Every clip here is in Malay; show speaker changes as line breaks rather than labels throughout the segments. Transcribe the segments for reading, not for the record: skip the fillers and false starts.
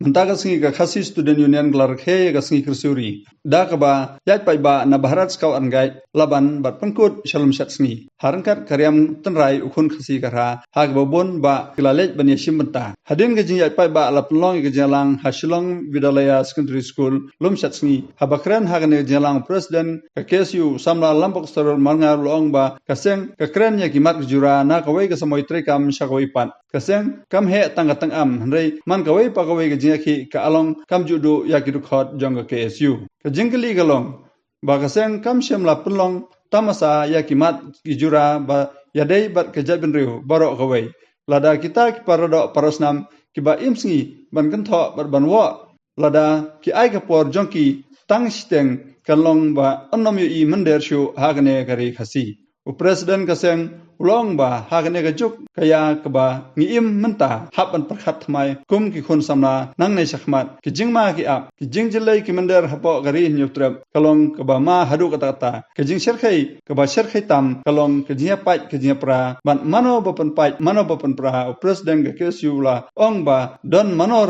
Mentaka singi ka khasi student union gelar khe ka singi kersuri. Da ka ba yat pai ba na baharat skau angai laban bat pengkut shalom shat singi. Harangkat karyam tenrai ukun khasi karha hag babon ba kilalet ban yashim benta. Hadin ka jing yat pai ba la penlong ka jalang Hasilong Vidalaya Secondary School lum shat singi. Habakran hagane jalang president ka KSU samla lampok storol mangar loong ba kaseng ka kren ya kimat jura na kawai ka samoy trekam syakawai pat. Kaseng kam he tanggatang am hendrai man kawai pa kawai ka jingaki ka along kam judu ya kidukhot jong ka KSU. Ka jingkali galong ba kaseng kam syamla penlong tamasa ya kimat kijura ba yadai bat kejat benriu barok kawai. Lada kita kiparado parosnam kiba imsingi ban kentho bat banwa lada ki ai ka por jongki tang steng kalong ba onnom yu i mender shu hagane kari khasi. Presiden kaseng ulong ba hagane ka juk kaya kaba ngiim menta hapan perkhat mai kum ki khun samna nang nei shakmat ki jingma ki ap ki jingjilai ki mender hapo gari nyutrap kalong kaba ma hadu kata ki jing sherkhai kaba sherkhai tam kalong ki jia pai ki jia pra ban mano bapan pai mano bapan pra presiden ka kesu la ong ba don mano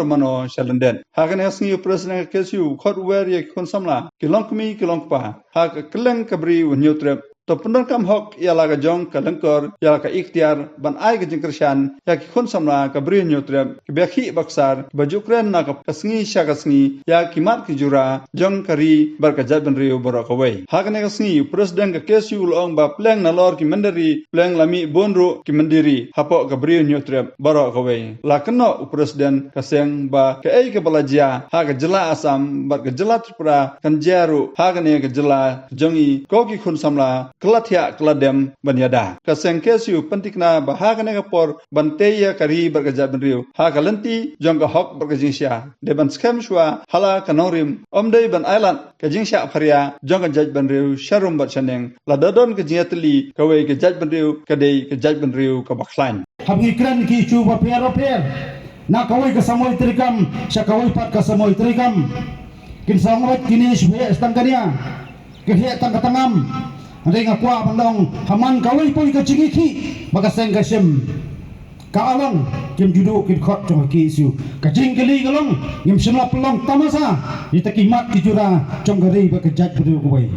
shalenden hagane asngi presiden ka kesu khot wer ye khun samla ki longkmi ki longpa ha ka kleng kabri nyutrap to pendon kam hok ialah ka jong ka lengkor ialah ka ikhtiar ban ai ka jingkershan ya ki khun samla ka bri nyutrem ki bekhi baksar ki baju kren na ka kasngi sha kasngi ya ki mat ki jura jong kari bar ka jat ban riu boro ka wei hakane kasngi presiden ka kesu ulong ba pleng na lor ki mandiri pleng lami bonru ki mandiri hapo ka bri nyutrem boro ka wei la keno presiden kaseng ba ka ei ka balajia ha ka jela asam bar ka jela tripura kan jaru hakane ka jela jongi ko ki khun samla kelatya keladem banyada kaseng kesu pentikna bahagane kapor banteya kari bergajat benriu ha kalenti jongga hok bergajingsya deban skem shwa hala kanorim omdei ban island kajingsya pharia jongga jaj benriu sharum batchaneng ladadon kajiyatli kawai kajaj benriu kadei kajaj benriu kabakhlain
habngi kran ki chu ba per na kawai ka samoy trikam sya kawai pat ka samoy trikam kin samoy kini shwe stangkania ke he tangkatangam Andai ngakwa bandong haman kawai pun ka cingiki maka seng kasem ka along kim judu kim khot trong ki su ka jingkeli galong ngim semla pelong tamasa itaki mat ki jura trong gari ba ka jaj budu kubai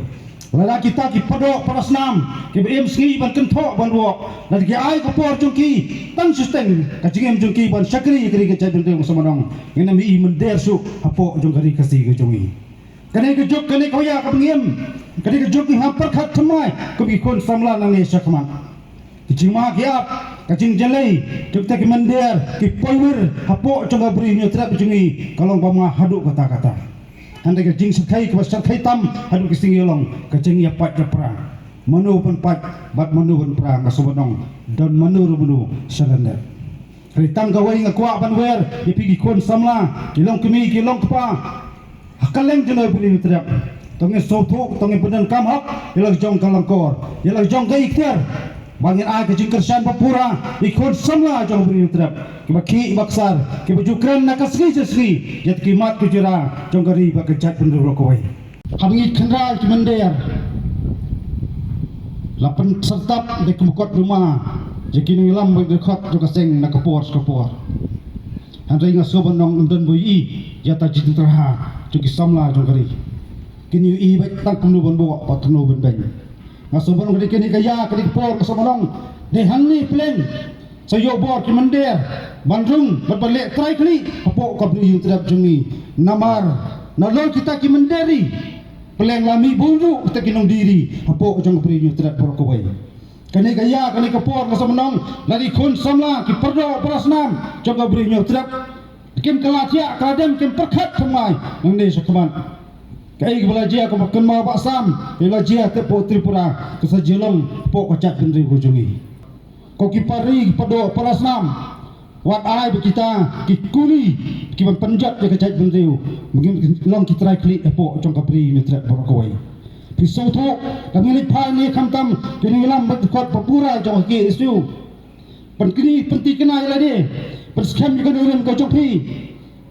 lada kita ki podo parasnam ki em ski ban kentho ban wo dan ki ai ka por trong ki tang sustain ka jingem trong ki ban sakri kri ka jaj budu samanong ngena mi mender su apo trong gari kasi ka jongi kane ka jok kane kawaya ka ngem kadi ke jok ni hampar khat thamai ko bi kon samla nang ne sakman ki jingma ki ap ka jing jalai tuk tak mandir ki power hapo chonga bri nyu trap jingi kalong pama hadu kata anda ke jing sakai ke basar kai tam hadu ki singi long ka jing ya pat pra manu pun pat bat manu pun pra ka sobonong dan manu rubunu salanda ritang gawai ngakwa ban wer ki pigi kon samla ki long kemi ki long kpa hakaleng jeno bri nyu trap tonge sothuk tonge pedan kamhok ilang jong kalangkor ilang jong kai ikhtiar bangin ai ke jingkersan papura ikon samla jong beri trap ki baksar ki bujukran nakasri sesri jet kimat kujura jong gari ba kejat penduro koi habngi khandra ki mender lapan sertap de kemkot rumah jekini lam ba dekat jo kaseng nakapor handai ngasobanong undon bui jata jitraha jo ki samla jong gari kini i baik tang kunu bon bo patno ben ben ngasoban ngadi kini kaya kini por kasomanong de hangni plan sayo bor ki mandir bandung berbalik try kali apo kabri yung terap jungi namar nalo kita ki mandiri plan lami bundu kita kinong diri apo jong kabri yung terap por kawai kini kaya kini kapor kasomanong lari kun samla ki perdo parasnam jong kabri yung terap kim kalatya kadem kim perkhat thamai nang sakman kai belajar ko makan ma basam belajar te po Tripura ke sajilong po kacak kendri hujungi ko ki pari pado parasnam wat ai kita ki kuli ki ban panjat ke kacak kendri mungkin long ki try klik po jong kapri ni trek borokoi pisau tho kami ni phai ni khamtam kini lam bat kot papura jong ki isu pan kini penti kena ila ni pan scam juga nurin ko jong pi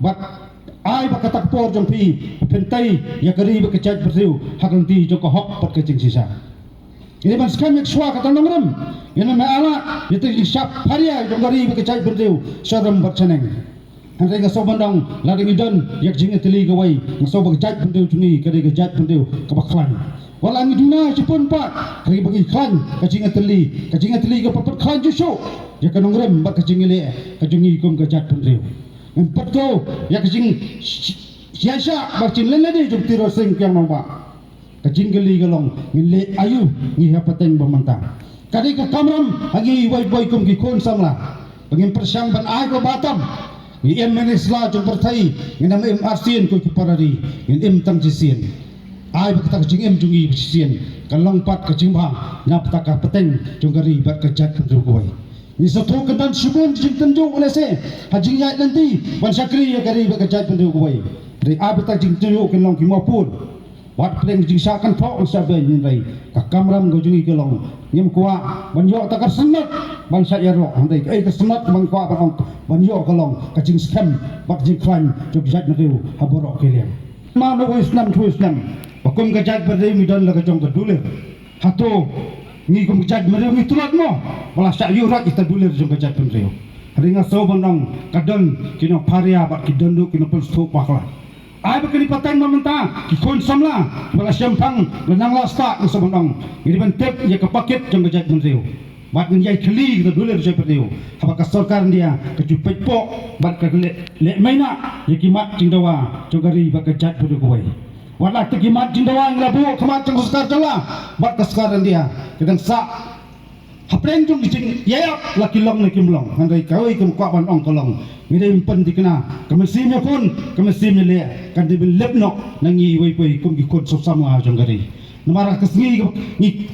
bat ai ba katak por jong pi pentai ya kari ba kecaj bersiu hakang ti jong ko hok pat kecing sisa ini ban skam yak swa kata nongram ina ma ala itu isap haria jong kari ba kecaj bersiu saram bat seneng Hande nga so bandang lading idon yak jing etli gawai nga so bagjat pendeu jungi kade gajat pendeu kabaklan walang iduna jepun pak kari bagi klan kajing etli ga papat klan jusho ya kanong rem bak kajing ile kajungi kum gajat pendeu empat ko yak jing siasa bak chin len lade jum tiro sing kyang nong ba kajing geli galong ngile ayu ngi hapateng bamantang kade ka kamram hagi wai kum gi kon samla bangin persyang ban ai ko batam ni em menisla jong pertai ni nam em arsien ko kiparari ni em tang jisien ai ba tak jing em jungi jisien kalong pat ka jing bang nyap tak ka peteng jong gari bat ka jat kan ruoi ni satu kedan subun jing tenju oleh se hajing yai nanti ban sakri ya gari ba ka jat kan ruoi ri ai ba tak jing tenju kan long ki mapun wat pleng jing sakan thok sa be ni rai ka kamram go jungi kelong nyem kwa ban yo takar senat ban sa ya ro handai ai ka senat ban kwa ban yo kelong ka jing scam bak jing klan jog jat na deu haboro keliam ma no islam tu islam bakum ka jat berde mi don la ka jong ka dule hato ni kum jat mere mi tulat mo bala sa yu rat ita dule jong ka jat pendreo ringa so bandong kadon kino paria bak kidon du kino pun stok pakla ai bakali patang mamenta ki kon samla bala syampang lenang lasta ni sabandang ini ban tep ya ka paket jong gajat menteu bat ni yai khali kita dulu jai perteu apa ka sarkar dia ke jupet po bat ka le maina ya kimat jingdawa jogari ba gajat perteu koi wala te kimat jingdawa nglabu kamat jong sarkar jala bat ka sakaran dia kedang sa hapreng jong jing yayak laki long ni kimlong handai kawai kum kwa ban ong kolong ngide impen dikena kemesi me pun kemesi me le kan de lepno nangi wei wei kum ki kot so sama jong gari namara kesngi ni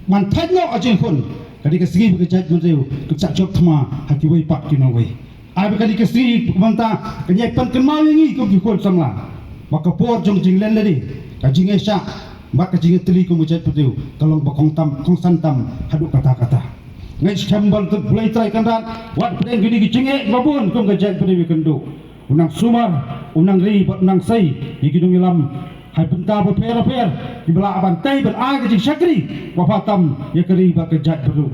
man thajno ajeng kun kadi kesngi bekejat menteu kecak jok thama hati wei pak kino wei ai kadi kesngi manta kenyai pan kenmau ngi kum ki kot samla maka por jong jing len ledi kajing esha bak kajing teli kum jat menteu kalong bakong tam kong santam haduk kata-kata ngai skambal tu play try kandan wat pedeng gini gicenge babun kum gajat pedeng kendo unang sumar unang ri unang sai yigidung ilam hai penta per di bela abantai ben ai gajing syakri wafatam ya keri bak gajat berubah